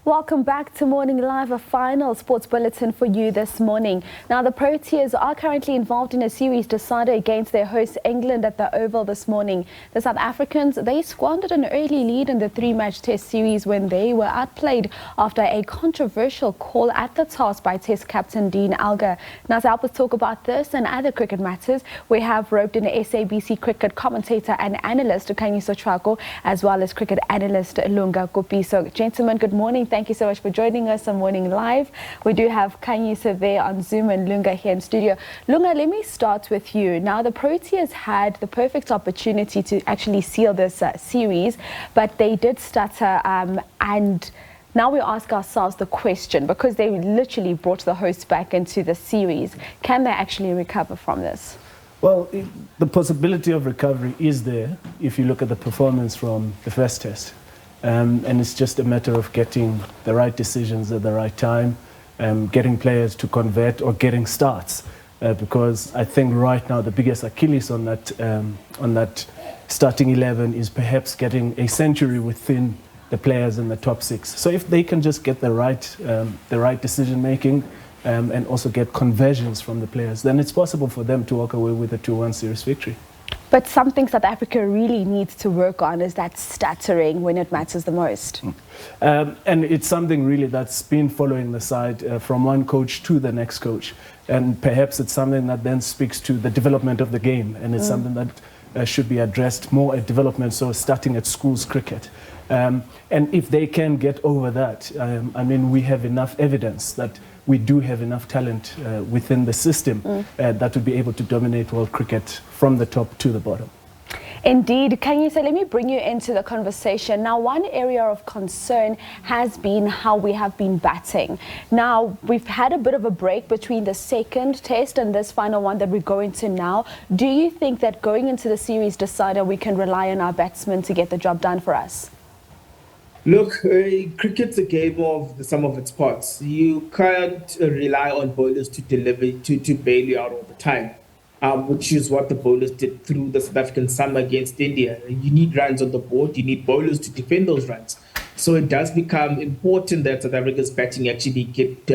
Welcome back to Morning Live, a final sports bulletin for you this morning. Now, the Proteas are currently involved in a series decider against their host England at the Oval this morning. The South Africans, they squandered an early lead in the three-match test series when they were outplayed after a controversial call at the toss by test captain Dean Elgar. Now, to help us talk about this and other cricket matters, we have roped in SABC cricket commentator and analyst Khanyiso Tshwaku, as well as cricket analyst Lunga Kupiso. Gentlemen, good morning. Thank you so much for joining us on Morning Live. We do have Khanyiso there on Zoom and Lunga here in studio. Lunga, let me start with you. Now, the Proteas had the perfect opportunity to actually seal this series, but they did stutter and now we ask ourselves the question, because they literally brought the hosts back into the series, can they actually recover from this? Well, the possibility of recovery is there if you look at the performance from the first test. And it's just a matter of getting the right decisions at the right time, getting players to convert or getting starts. Because I think right now the biggest Achilles on that starting 11 is perhaps getting a century within the players in the top six. So if they can just get the right decision making and also get conversions from the players, then it's possible for them to walk away with a 2-1 series victory. But something South Africa really needs to work on is that stuttering when it matters the most. And it's something really that's been following the side from one coach to the next coach. And perhaps it's something that then speaks to the development of the game. And it's something that should be addressed more at development, so starting at schools cricket. And if they can get over that, I mean, we have enough evidence that we do have enough talent within the system that would be able to dominate world cricket from the top to the bottom. Indeed. Khanyiso, let me bring you into the conversation. Now, one area of concern has been how we have been batting. Now, we've had a bit of a break between the second test and this final one that we're going to now. Do you think that going into the series decider, we can rely on our batsmen to get the job done for us? Look, cricket's a game of the sum of its parts. You can't rely on bowlers to deliver, to bail you out all the time, which is what the bowlers did through the South African summer against India. You need runs on the board, you need bowlers to defend those runs. So it does become important that South Africa's batting actually get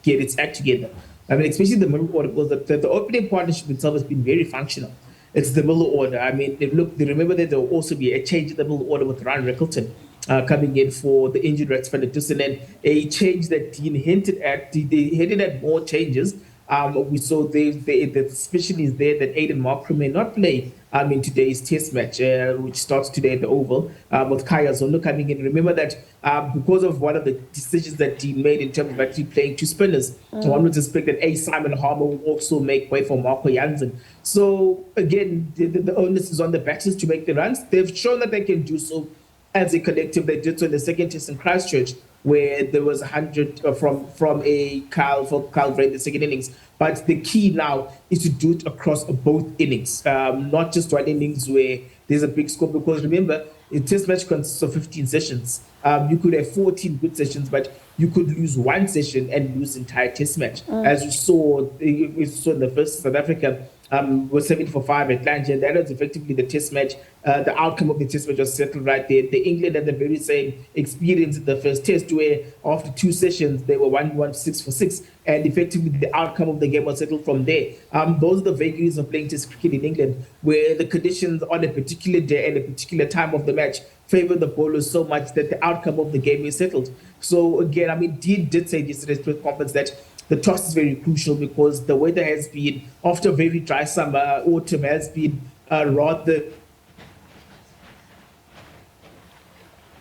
its act together. I mean, especially the middle order, because the opening partnership itself has been very functional. It's the middle order. I mean, look, remember that there will also be a change in the middle order with Ryan Rickleton coming in for the injured Rex van der Dussen, and a change that Dean hinted at. They hinted at more changes. We saw the suspicion is there that Aiden Markram may not play in today's test match, which starts today at the Oval, with Khanyiso coming in. Remember that because of one of the decisions that Dean made in terms of actually playing two spinners, one would suspect that Simon Harmer will also make way for Marco Jansen. So again, the onus is on the batters to make the runs. They've shown that they can do so as a collective. They did so in the second test in Christchurch, where there was 100 from a Kyle Vray in the second innings. But the key now is to do it across both innings, not just one innings where there's a big score. Because remember, a test match consists of 15 sessions. You could have 14 good sessions, but you could lose one session and lose the entire test match. As we saw in the first South Africa, was 7 for 5 at Lunga, and that was effectively the test match. The outcome of the test match was settled right there. The England had the very same experience in the first test, where after 2 sessions they were 1 6 for 6, and effectively the outcome of the game was settled from there. Those are the vagaries of playing test cricket in England, where the conditions on a particular day and a particular time of the match favor the bowlers so much that the outcome of the game is settled. So again, I mean, Dean did say yesterday's press conference that the toss is very crucial, because the weather has been, after a very dry summer, autumn has been rather...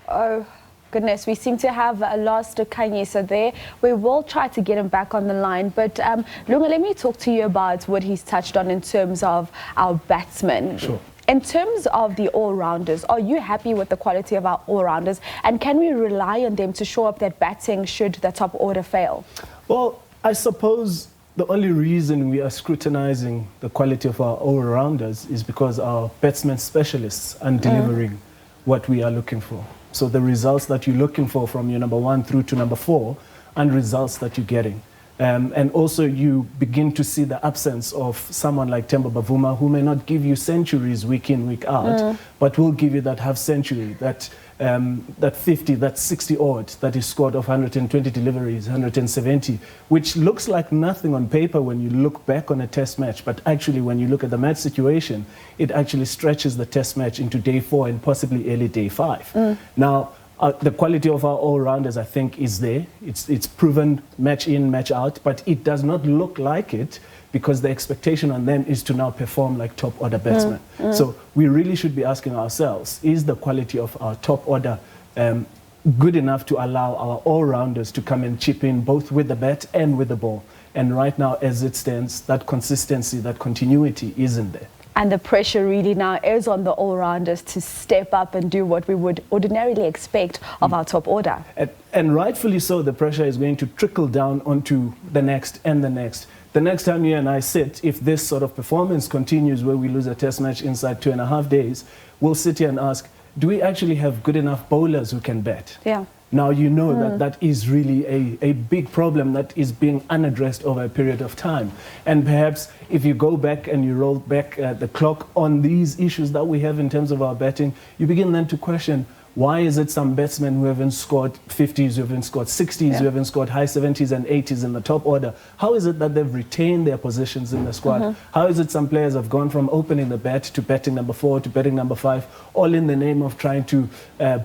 Oh, goodness, we seem to have lost Khanyiso there. We will try to get him back on the line. But Lunga, let me talk to you about what he's touched on in terms of our batsmen. Sure. In terms of the all-rounders, are you happy with the quality of our all-rounders? And can we rely on them to show up that batting should the top order fail? Well, I suppose the only reason we are scrutinizing the quality of our all-rounders is because our batsmen specialists aren't delivering what we are looking for. So the results that you're looking for from your number 1 through to number 4 aren't results that you're getting. And also you begin to see the absence of someone like Temba Bavuma, who may not give you centuries week in, week out, but will give you that half century, that 50, that 60 odd that is scored of 120 deliveries, 170, which looks like nothing on paper when you look back on a test match, but actually when you look at the match situation, it actually stretches the test match into day 4 and possibly early day 5. Now, the quality of our all-rounders, I think, is there. It's proven match in, match out, but it does not look like it because the expectation on them is to now perform like top-order batsmen. So we really should be asking ourselves, is the quality of our top order good enough to allow our all-rounders to come and chip in both with the bat and with the ball? And right now, as it stands, that consistency, that continuity isn't there. And the pressure really now is on the all-rounders to step up and do what we would ordinarily expect of our top order. And rightfully so, the pressure is going to trickle down onto the next and the next. The next time you and I sit, if this sort of performance continues where we lose a test match inside 2.5 days, we'll sit here and ask, do we actually have good enough bowlers who can bat? Yeah. Now you know that that is really a big problem that is being unaddressed over a period of time. And perhaps if you go back and you roll back the clock on these issues that we have in terms of our batting, you begin then to question, why is it some batsmen who haven't scored 50s, who haven't scored 60s, who haven't scored high 70s and 80s in the top order? How is it that they've retained their positions in the squad? How is it some players have gone from opening the bat to batting number 4 to batting number 5, all in the name of trying to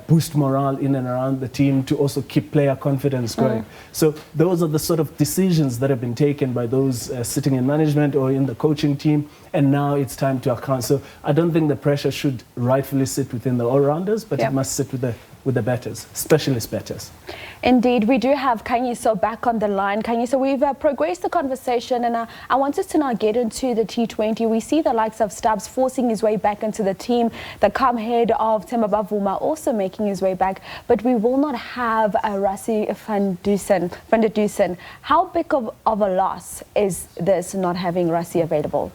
boost morale in and around the team to also keep player confidence going? So those are the sort of decisions that have been taken by those sitting in management or in the coaching team, and now it's time to account. So I don't think the pressure should rightfully sit within the all-rounders, but it must sit with the batters, specialist batters. Indeed, we do have Khanyiso back on the line. Khanyiso, we've progressed the conversation, and I want us to now get into the T20. We see the likes of Stubbs forcing his way back into the team, the calm head of Temba Bavuma also making his way back, but we will not have Rassie van der Dussen. How big of a loss is this, not having Rassie available?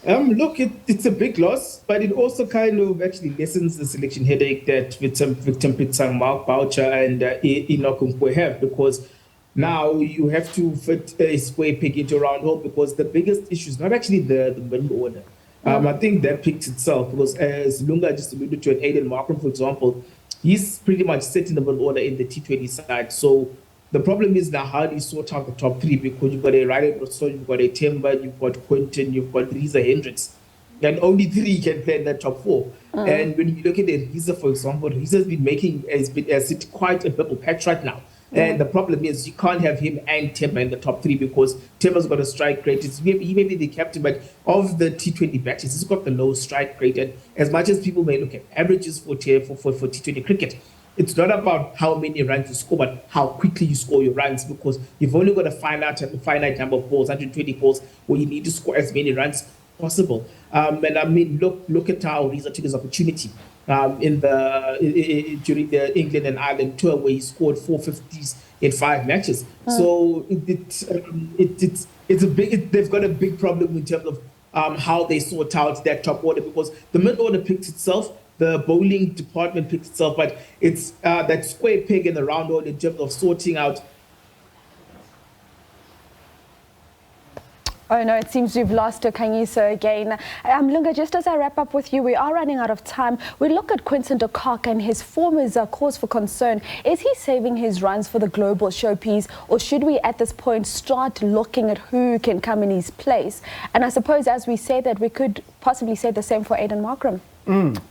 Look, it's a big loss, but it also kind of actually lessens the selection headache that Victor Pitsang, Mark Boucher and Enoch Nkwe have, because now you have to fit a square peg into a round hole, because the biggest issue is not actually the middle order. I think that picks itself, because as Lunga just alluded to, and Aiden Markham, for example, he's pretty much set in the middle order in the T20 side. So the problem is now, how do you sort out the top 3? Because you've got a Riley Rosso, you've got a Temba, you've got Quinton, you've got Reza Hendricks. And only 3 can play in that top 4. And when you look at Reza, for example, Reza's been making quite a purple patch right now. And the problem is you can't have him and Temba in the top 3, because Temba's got a strike rate. He may be the captain, but of the T20 batches, he's got the lowest strike rate. And as much as people may look at averages for T20 cricket, it's not about how many runs you score, but how quickly you score your runs, because you've only got a finite number of balls, 120 balls, where you need to score as many runs possible. And I mean, look at how Reza took his opportunity during the England and Ireland tour, where he scored 450s in 5 matches. So they've got a big problem in terms of how they sort out that top order, because the middle order picks itself, the bowling department picks itself, but it's that square peg in the round order in terms of sorting out. Oh no, it seems we've lost Khanyiso again. Lunga, just as I wrap up with you, we are running out of time. We look at Quinton de Kock, and his form is a cause for concern. Is he saving his runs for the global showpiece, or should we at this point start looking at who can come in his place? And I suppose as we say that, we could possibly say the same for Aiden Markram.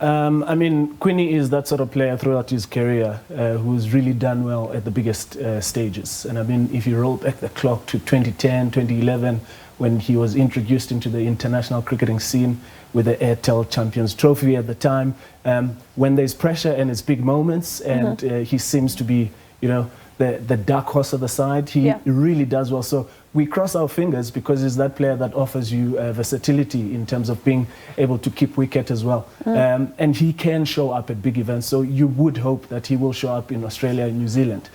I mean, Quinny is that sort of player throughout his career who's really done well at the biggest stages. And I mean, if you roll back the clock to 2010, 2011, when he was introduced into the international cricketing scene with the Airtel Champions Trophy at the time, when there's pressure and it's big moments, and he seems to be, you know, the dark horse of the side, he really does well. So we cross our fingers, because he's that player that offers you versatility in terms of being able to keep wicket as well. And he can show up at big events, so you would hope that he will show up in Australia and New Zealand.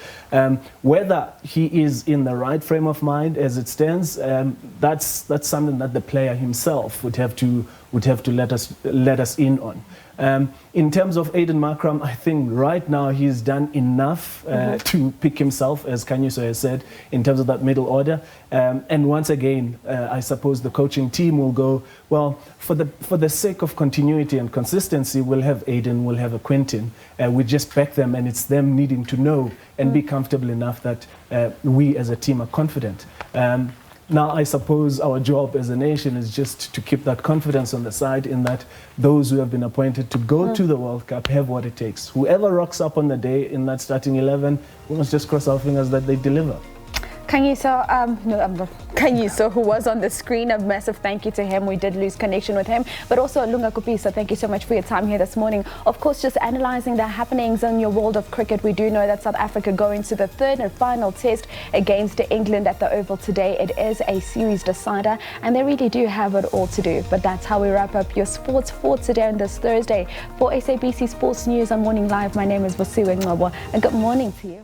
Whether he is in the right frame of mind as it stands, that's something that the player himself would have to let us in on. In terms of Aiden Markram, I think right now he's done enough to pick himself, as Khanyiso has said, in terms of that middle order. And once again, I suppose the coaching team will go, well, for the sake of continuity and consistency, we'll have Aiden, we'll have a Quentin. We just back them, and it's them needing to know and be comfortable enough that we as a team are confident. Now, I suppose our job as a nation is just to keep that confidence on the side, in that those who have been appointed to go to the World Cup have what it takes. Whoever rocks up on the day in that starting 11, we must just cross our fingers that they deliver. Khanyiso, who was on the screen, a massive thank you to him. We did lose connection with him, but also Lunga, Kupiso, thank you so much for your time here this morning. Of course, just analysing the happenings in your world of cricket, we do know that South Africa going to the third and final test against England at the Oval today. It is a series decider, and they really do have it all to do. But that's how we wrap up your sports for today on this Thursday. For SABC Sports News on Morning Live, my name is Vasiwe Ngcobo, and good morning to you.